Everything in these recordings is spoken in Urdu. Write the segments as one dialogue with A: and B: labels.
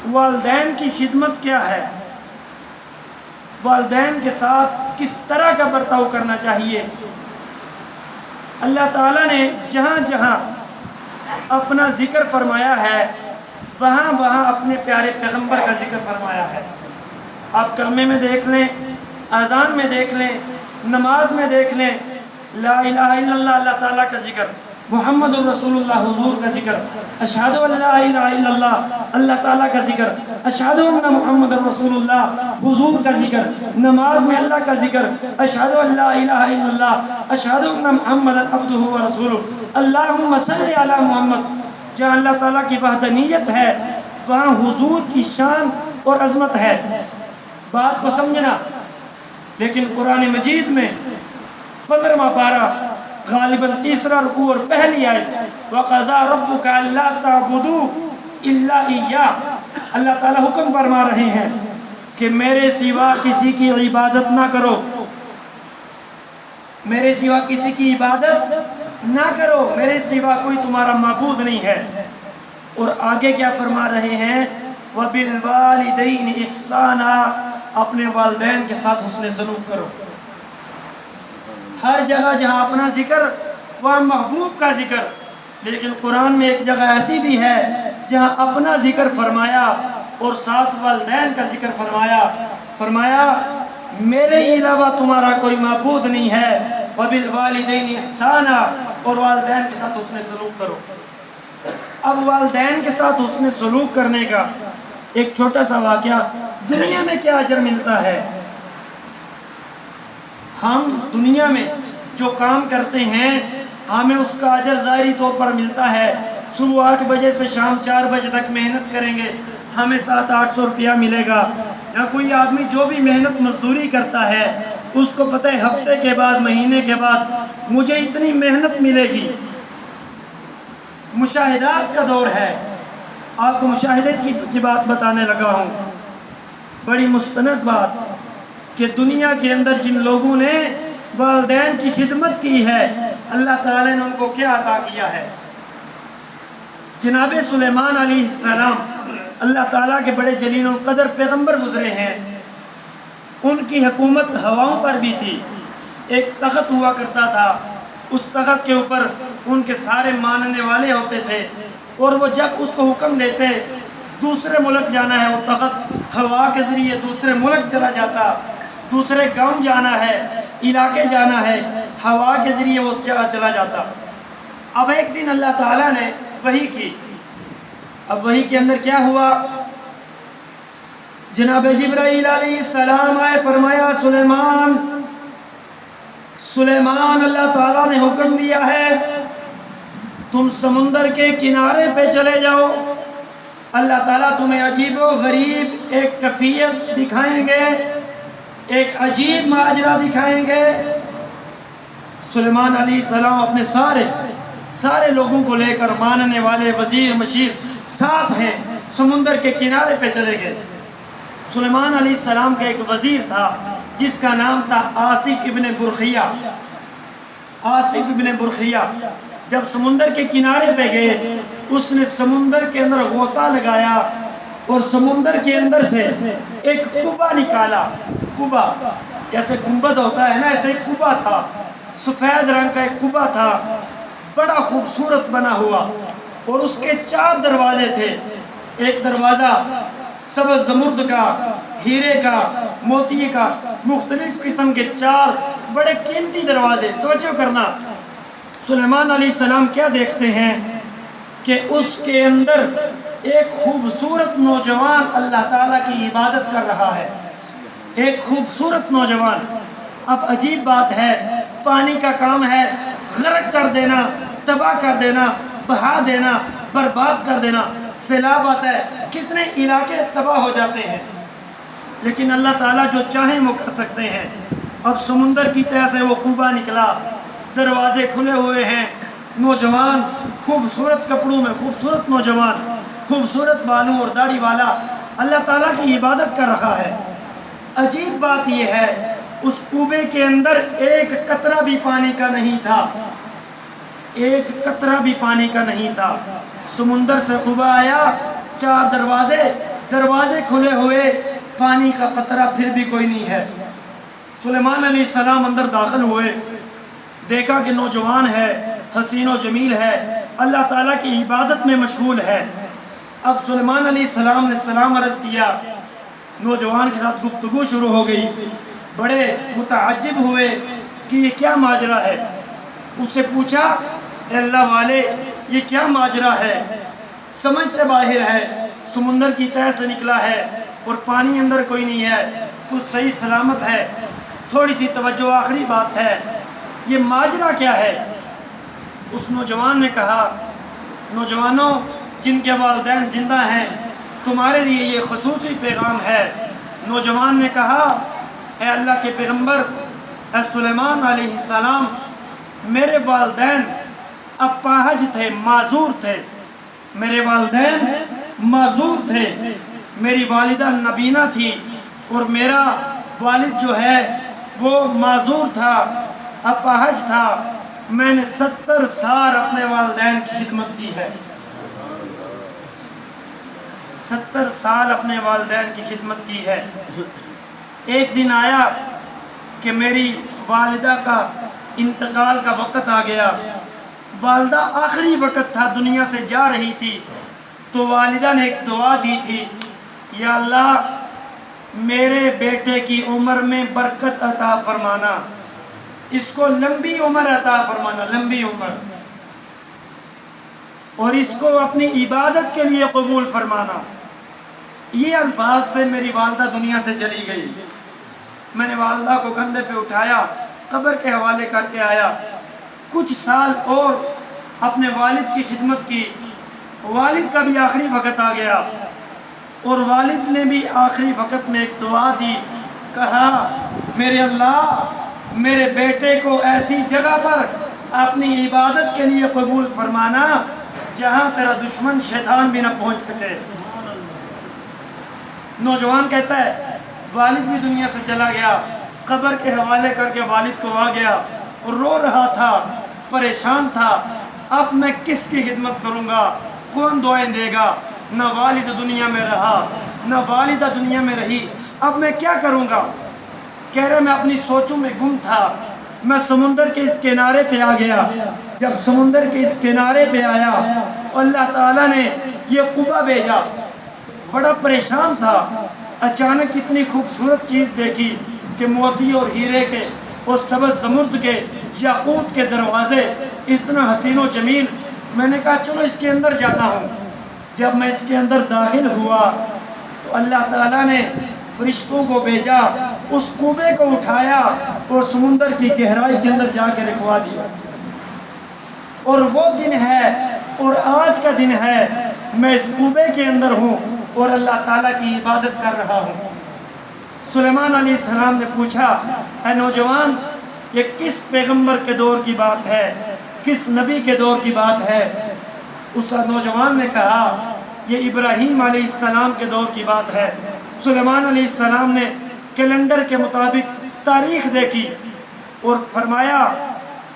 A: والدین کی خدمت کیا ہے، والدین کے ساتھ کس طرح کا برتاؤ کرنا چاہیے۔ اللہ تعالیٰ نے جہاں جہاں اپنا ذکر فرمایا ہے وہاں وہاں اپنے پیارے پیغمبر کا ذکر فرمایا ہے۔ آپ کلمے میں دیکھ لیں، اذان میں دیکھ لیں، نماز میں دیکھ لیں، لا الہ الا اللہ اللہ تعالیٰ کا ذکر، محمد الرسول اللہ حضور کا ذکر، اشہد ان لا الہ الا اللہ اللہ تعالیٰ کا ذکر، اشہد ان محمد الرسول اللہ حضور کا ذکر، نماز میں اللہ کا ذکر، اشہد ان لا الہ الا اللہ اشہد ان محمد عبدہ ورسولہ، اللہم صلی علی محمد۔ جہاں اللہ تعالیٰ کی وحدانیت ہے وہاں حضور کی شان اور عظمت ہے، بات کو سمجھنا۔ لیکن قرآن مجید میں 15واں پارہ غالباً تیسرا رکوع اور پہلی آیت، وَقَضَىٰ رَبُّكَ أَلَّا تَعْبُدُوا إِلَّا إِيَّاهُ، اللہ تعالیٰ حکم فرما رہے ہیں کہ میرے سوا کسی کی عبادت نہ کرو، میرے سوا کسی کی عبادت نہ کرو، میرے سوا کوئی تمہارا معبود نہیں ہے۔ اور آگے کیا فرما رہے ہیں، وَبِالْوَالِدَيْنِ إِحْسَانًا، اپنے والدین کے ساتھ حسن سلوک کرو۔ ہر جگہ جہاں اپنا ذکر وہاں محبوب کا ذکر، لیکن قرآن میں ایک جگہ ایسی بھی ہے جہاں اپنا ذکر فرمایا اور ساتھ والدین کا ذکر فرمایا، فرمایا میرے علاوہ تمہارا کوئی معبود نہیں ہے، وَبِالْوَالِدَيْنِ إِحْسَانًا، اور والدین کے ساتھ حسن سلوک کرو۔ اب والدین کے ساتھ حسن سلوک کرنے کا ایک چھوٹا سا واقعہ، دنیا میں کیا اجر ملتا ہے۔ ہم دنیا میں جو کام کرتے ہیں ہمیں اس کا اجر ظاہری طور پر ملتا ہے، صبح 8 بجے سے شام 4 بجے تک محنت کریں گے ہمیں 700-800 روپیہ ملے گا۔ یا کوئی آدمی جو بھی محنت مزدوری کرتا ہے اس کو پتہ ہے ہفتے کے بعد مہینے کے بعد مجھے اتنی محنت ملے گی۔ مشاہدات کا دور ہے، آپ کو مشاہدے کی بات بتانے لگا ہوں، بڑی مستند بات کہ دنیا کے اندر جن لوگوں نے والدین کی خدمت کی ہے اللہ تعالیٰ نے ان کو کیا عطا کیا ہے۔ جناب سلیمان علیہ السلام اللہ تعالیٰ کے بڑے جلیل القدر پیغمبر گزرے ہیں، ان کی حکومت ہواؤں پر بھی تھی۔ ایک تخت ہوا کرتا تھا، اس تخت کے اوپر ان کے سارے ماننے والے ہوتے تھے، اور وہ جب اس کو حکم دیتے دوسرے ملک جانا ہے وہ تخت ہوا کے ذریعے دوسرے ملک چلا جاتا، دوسرے گاؤں جانا ہے، علاقے جانا ہے، ہوا کے ذریعے وہ اس جگہ چلا جاتا۔ اب ایک دن اللہ تعالیٰ نے وحی کی، اب وحی کے اندر کیا ہوا، جناب جبرائیل علیہ السلام آئے، فرمایا سلیمان سلیمان اللہ تعالیٰ نے حکم دیا ہے تم سمندر کے کنارے پہ چلے جاؤ، اللہ تعالیٰ تمہیں عجیب و غریب ایک کیفیت دکھائیں گے، ایک عجیب ماجرا دکھائیں گے۔ سلیمان علیہ السلام اپنے سارے لوگوں کو لے کر، ماننے والے، وزیر مشیر ساتھ ہیں، سمندر کے کنارے پہ چلے گئے۔ سلیمان علیہ السلام کا ایک وزیر تھا جس کا نام تھا آصف ابن برخیہ۔ آصف ابن برخیہ جب سمندر کے کنارے پہ گئے اس نے سمندر کے اندر غوطہ لگایا اور سمندر کے اندر سے ایک کبا نکالا۔ کبا جیسے گنبد ہوتا ہے نا، ایسے ایک کبا تھا، سفید رنگ کا ایک کبا تھا، بڑا خوبصورت بنا ہوا، اور اس کے 4 دروازے تھے۔ ایک دروازہ سبز زمرد کا، ہیرے کا، موتی کا، مختلف قسم کے 4 بڑے قیمتی دروازے۔ توجہ کرنا، سلیمان علیہ السلام کیا دیکھتے ہیں کہ اس کے اندر ایک خوبصورت نوجوان اللہ تعالیٰ کی عبادت کر رہا ہے، ایک خوبصورت نوجوان۔ اب عجیب بات ہے، پانی کا کام ہے غرق کر دینا، تباہ کر دینا، بہا دینا، برباد کر دینا۔ سیلاب آتا ہے، کتنے علاقے تباہ ہو جاتے ہیں، لیکن اللہ تعالیٰ جو چاہیں وہ کر سکتے ہیں۔ اب سمندر کی تہہ سے وہ کوبا نکلا، دروازے کھلے ہوئے ہیں، نوجوان خوبصورت کپڑوں میں، خوبصورت نوجوان، خوبصورت بالوں اور داڑھی والا اللہ تعالیٰ کی عبادت کر رہا ہے۔ عجیب بات یہ ہے اس کوبے کے اندر ایک قطرہ بھی پانی کا نہیں تھا، ایک قطرہ بھی پانی کا نہیں تھا۔ سمندر سے کوبا آیا، 4 دروازے، دروازے کھلے ہوئے، پانی کا قطرہ پھر بھی کوئی نہیں ہے۔ سلیمان علیہ السلام اندر داخل ہوئے، دیکھا کہ نوجوان ہے، حسین و جمیل ہے، اللہ تعالیٰ کی عبادت میں مشغول ہے۔ اب سلیمان علیہ السلام نے سلام عرض کیا، نوجوان کے ساتھ گفتگو شروع ہو گئی۔ بڑے متعجب ہوئے کہ یہ کیا ماجرا ہے۔ اس سے پوچھا، اے اللہ والے یہ کیا ماجرا ہے؟ سمجھ سے باہر ہے، سمندر کی تہہ سے نکلا ہے اور پانی اندر کوئی نہیں ہے، تو صحیح سلامت ہے، تھوڑی سی توجہ، آخری بات ہے، یہ ماجرا کیا ہے؟ اس نوجوان نے کہا، نوجوانوں جن کے والدین زندہ ہیں، تمہارے لیے یہ خصوصی پیغام ہے۔ نوجوان نے کہا، اے اللہ کے پیغمبر، اے سلیمان علیہ السلام، میرے والدین اپاہج تھے، معذور تھے، میرے والدین معذور تھے، میری والدہ نبینہ تھی اور میرا والد جو ہے وہ معذور تھا، اپاہج تھا۔ میں نے 70 سال اپنے والدین کی خدمت کی ہے، 70 سال اپنے والدین کی خدمت کی ہے۔ ایک دن آیا کہ میری والدہ کا انتقال کا وقت آ گیا، والدہ آخری وقت تھا، دنیا سے جا رہی تھی، تو والدہ نے ایک دعا دی تھی، یا اللہ میرے بیٹے کی عمر میں برکت عطا فرمانا، اس کو لمبی عمر عطا فرمانا، لمبی عمر، اور اس کو اپنی عبادت کے لیے قبول فرمانا۔ یہ الفاظ تھے۔ میری والدہ دنیا سے چلی گئی، میں نے والدہ کو کندھے پہ اٹھایا، قبر کے حوالے کر کے آیا، کچھ سال اور اپنے والد کی خدمت کی۔ والد کا بھی آخری وقت آ گیا اور والد نے بھی آخری وقت میں ایک دعا دی، کہا میرے اللہ میرے بیٹے کو ایسی جگہ پر اپنی عبادت کے لیے قبول فرمانا جہاں تیرا دشمن شیطان بھی نہ پہنچ سکے۔ نوجوان کہتا ہے والد بھی دنیا سے چلا گیا، قبر کے حوالے کر کے والد کو آ گیا اور رو رہا تھا، پریشان تھا، اب میں کس کی خدمت کروں گا، کون دعائیں دے گا؟ نہ والد دنیا میں رہا، نہ والدہ دنیا میں رہی، اب میں کیا کروں گا؟ کہہ رہے میں اپنی سوچوں میں گم تھا، میں سمندر کے اس کنارے پہ آ گیا۔ جب سمندر کے اس کنارے پہ آیا، اللہ تعالیٰ نے یہ قبا بھیجا، بڑا پریشان تھا، اچانک اتنی خوبصورت چیز دیکھی کہ موتی اور ہیرے کے اور سبز زمرد کے یاقوت کے دروازے، اتنا حسین و جمیل۔ میں نے کہا چلو اس کے اندر جاتا ہوں۔ جب میں اس کے اندر داخل ہوا تو اللہ تعالیٰ نے فرشتوں کو بھیجا، اس کوبے کو اٹھایا اور سمندر کی گہرائی کے اندر جا کے رکھوا دیا۔ اور وہ دن ہے اور آج کا دن ہے، میں اس کوبے کے اندر ہوں اور اللہ تعالیٰ کی عبادت کر رہا ہوں۔ سلیمان علیہ السلام نے پوچھا، اے نوجوان یہ کس پیغمبر کے دور کی بات ہے، کس نبی کے دور کی بات ہے؟ اس نوجوان نے کہا یہ ابراہیم علیہ السلام کے دور کی بات ہے۔ سلیمان علیہ السلام نے کیلنڈر کے مطابق تاریخ دیکھی اور فرمایا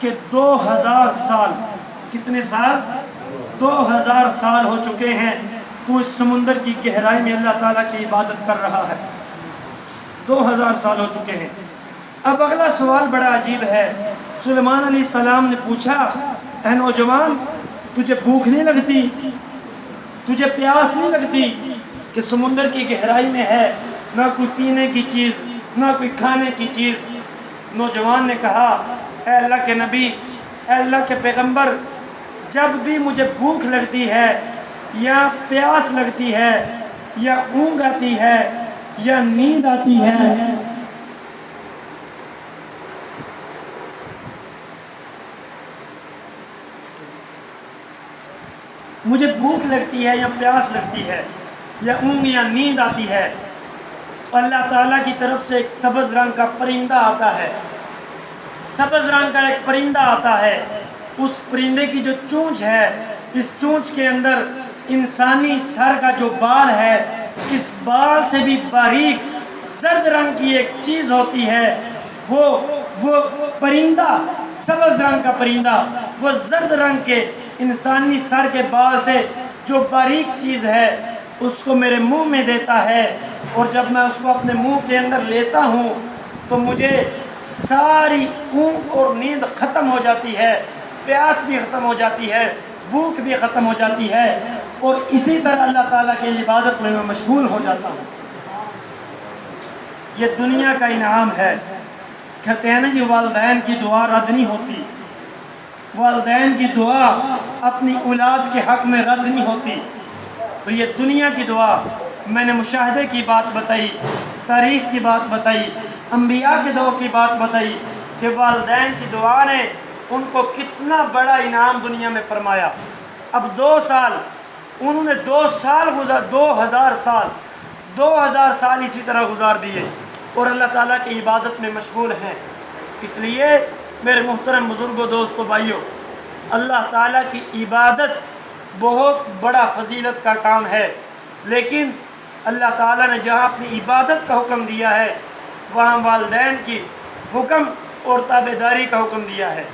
A: کہ 2000 سال، کتنے سال؟ 2000 سال ہو چکے ہیں تو اس سمندر کی گہرائی میں اللہ تعالیٰ کی عبادت کر رہا ہے۔ 2000 سال ہو چکے ہیں۔ اب اگلا سوال بڑا عجیب ہے۔ سلیمان علیہ السلام نے پوچھا، اے نوجوان تجھے بھوک نہیں لگتی، تجھے پیاس نہیں لگتی کہ سمندر کی گہرائی میں ہے، نہ کوئی پینے کی چیز، نہ کوئی کھانے کی چیز؟ نوجوان نے کہا، اے اللہ کے نبی، اے اللہ کے پیغمبر، جب بھی مجھے بھوک لگتی ہے یا پیاس لگتی ہے یا اونگ آتی ہے یا نیند آتی ہے، مجھے بھوک لگتی ہے یا پیاس لگتی ہے یا اونگ یا نیند آتی ہے، اللہ تعالیٰ کی طرف سے ایک سبز رنگ کا پرندہ آتا ہے، سبز رنگ کا ایک پرندہ آتا ہے، اس پرندے کی جو چونچ ہے، اس چونچ کے اندر انسانی سر کا جو بال ہے، اس بال سے بھی باریک زرد رنگ کی ایک چیز ہوتی ہے، وہ پرندہ، سبز رنگ کا پرندہ، وہ زرد رنگ کے انسانی سر کے بال سے جو باریک چیز ہے اس کو میرے منہ میں دیتا ہے، اور جب میں اس کو اپنے منہ کے اندر لیتا ہوں تو مجھے ساری اونگ اور نیند ختم ہو جاتی ہے، پیاس بھی ختم ہو جاتی ہے، بھوک بھی ختم ہو جاتی ہے، اور اسی طرح اللہ تعالیٰ کی عبادت میں مشغول ہو جاتا ہوں۔ یہ دنیا کا انعام ہے۔ کہتے ہیں نا جی والدین کی دعا رد نہیں ہوتی، والدین کی دعا اپنی اولاد کے حق میں رد نہیں ہوتی۔ تو یہ دنیا کی دعا، میں نے مشاہدے کی بات بتائی، تاریخ کی بات بتائی، انبیاء کے دور کی بات بتائی کہ والدین کی دعا نے ان کو کتنا بڑا انعام دنیا میں فرمایا۔ اب 2 سال انہوں نے 2000 سال اسی طرح گزار دیے اور اللہ تعالیٰ کی عبادت میں مشغول ہیں۔ اس لیے میرے محترم بزرگوں، دوستوں، بھائیوں، اللہ تعالیٰ کی عبادت بہت بڑا فضیلت کا کام ہے، لیکن اللہ تعالیٰ نے جہاں اپنی عبادت کا حکم دیا ہے وہاں والدین کی حکم اور تابعداری کا حکم دیا ہے۔